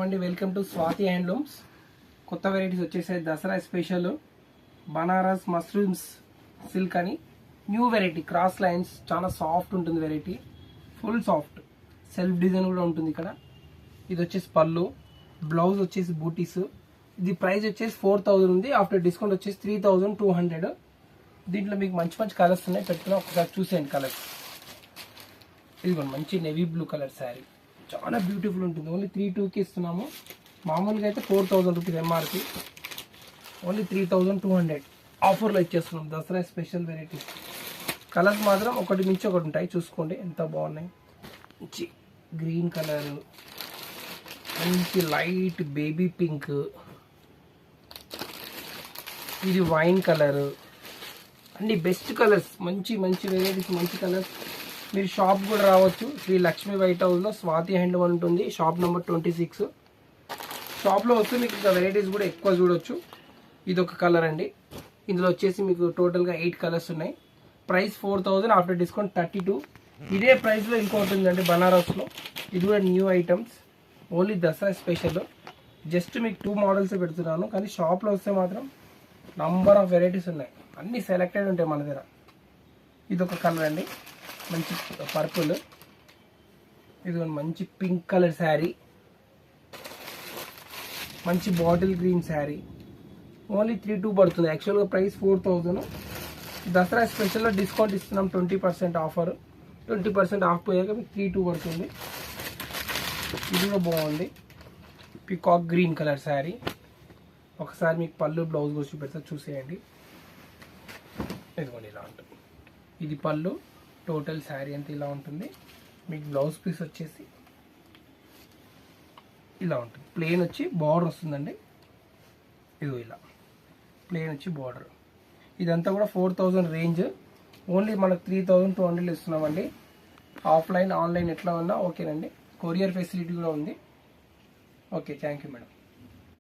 అండి welcome to Swathi handlooms. కొత్త varieties వచ్చేసాయి. Dasara special Banaras mushrooms silk అని న్యూ వెరైటీ. క్రాస్ లైన్స్ చాలా సాఫ్ట్ ఉంటుంది variety, full soft. Self design కూడా ఉంటుంది ఇక్కడ. ఇది వచ్చేసి పళ్ళు, బ్లౌజ్ వచ్చేసి బూటీస్. ఇది ప్రైస్ వచ్చేసి 4000 ఉంది. ఆఫ్టర్ డిస్కౌంట్ వచ్చేసి 3200. దీంట్లో మీకు మంచి మంచి కలర్స్ ఉన్నాయి, పెట్టుకున్నా ఒకసారి చూసేయండి కలర్స్. ఇదిగోండి మంచి నెవీ బ్లూ కలర్ శారీ, చాలా బ్యూటిఫుల్ ఉంటుంది. ఓన్లీ 3200కి ఇస్తున్నాము. మామూలుగా అయితే 4000 రూపీస్ ఎంఆర్పి, ఓన్లీ 3200 ఆఫర్లో ఇచ్చేస్తున్నాం. Dasara special varieties. కలర్స్ మాత్రం ఒకటి మించి ఒకటి ఉంటాయి, చూసుకోండి ఎంత బాగున్నాయి. మంచి గ్రీన్ కలర్, మంచి లైట్ బేబీ పింక్, ఇది వైన్ కలర్, అన్ని బెస్ట్ కలర్స్. మంచి మంచి వెరైటీస్, మంచి కలర్స్. మీరు షాప్ కూడా రావచ్చు. శ్రీ లక్ష్మీ వైట్ హౌస్లో స్వాతి హ్యాండ్లూమ్ ఉంటుంది, షాప్ నెంబర్ 26. షాప్లో వస్తే మీకు ఇంకా వెరైటీస్ కూడా ఎక్కువ చూడొచ్చు. ఇది ఒక కలర్ అండి. ఇందులో వచ్చేసి మీకు టోటల్గా 8 కలర్స్ ఉన్నాయి. Price 4000, after discount 32. ఇదే ప్రైస్లో ఇంకోటి ఉందండి బనారస్లో. ఇది కూడా new items, only Dasara special. Just మీకు 2 మోడల్స్ పెడుతున్నాను, కానీ షాప్లో వస్తే మాత్రం నంబర్ ఆఫ్ వెరైటీస్ ఉన్నాయి, అన్నీ సెలెక్టెడ్ ఉంటాయి మన దగ్గర. ఇది ఒక కలర్ అండి, మంచి పర్పుల్. ఇది మంచి పింక్ కలర్ శారీ, మంచి బాటిల్ గ్రీన్ శారీ. ఓన్లీ 32 పడుతుంది. యాక్చువల్గా ప్రైస్ 4000. దసరా స్పెషల్లో డిస్కౌంట్ ఇస్తున్నాం, 20% ఆఫర్. 20% ఆఫ్ పోయాక మీకు 32 పడుతుంది. ఇది కూడా బాగుంది, పికాక్ గ్రీన్ కలర్ శారీ. ఒకసారి మీకు పళ్ళు బ్లౌజ్ కూడా చూపెడతా, చూసేయండి. ఇదిగోండి ఇలా ఉంటుంది. ఇది పళ్ళు, టోటల్ శారీ అంతా ఇలా ఉంటుంది. మీకు బ్లౌజ్ పీస్ వచ్చేసి ఇలా ఉంటుంది. ప్లెయిన్ వచ్చి బార్డర్ వస్తుందండి. ఇదిగో ఇలా ప్లెయిన్ వచ్చి బార్డర్. ఇదంతా కూడా 4000 రేంజ్. ఓన్లీ మనకు 3200 ఇస్తున్నామండి. ఆఫ్లైన్ ఆన్లైన్ ఎట్లా ఉన్నా ఓకేనండి. కొరియర్ ఫెసిలిటీ కూడా ఉంది. Okay, thank you madam.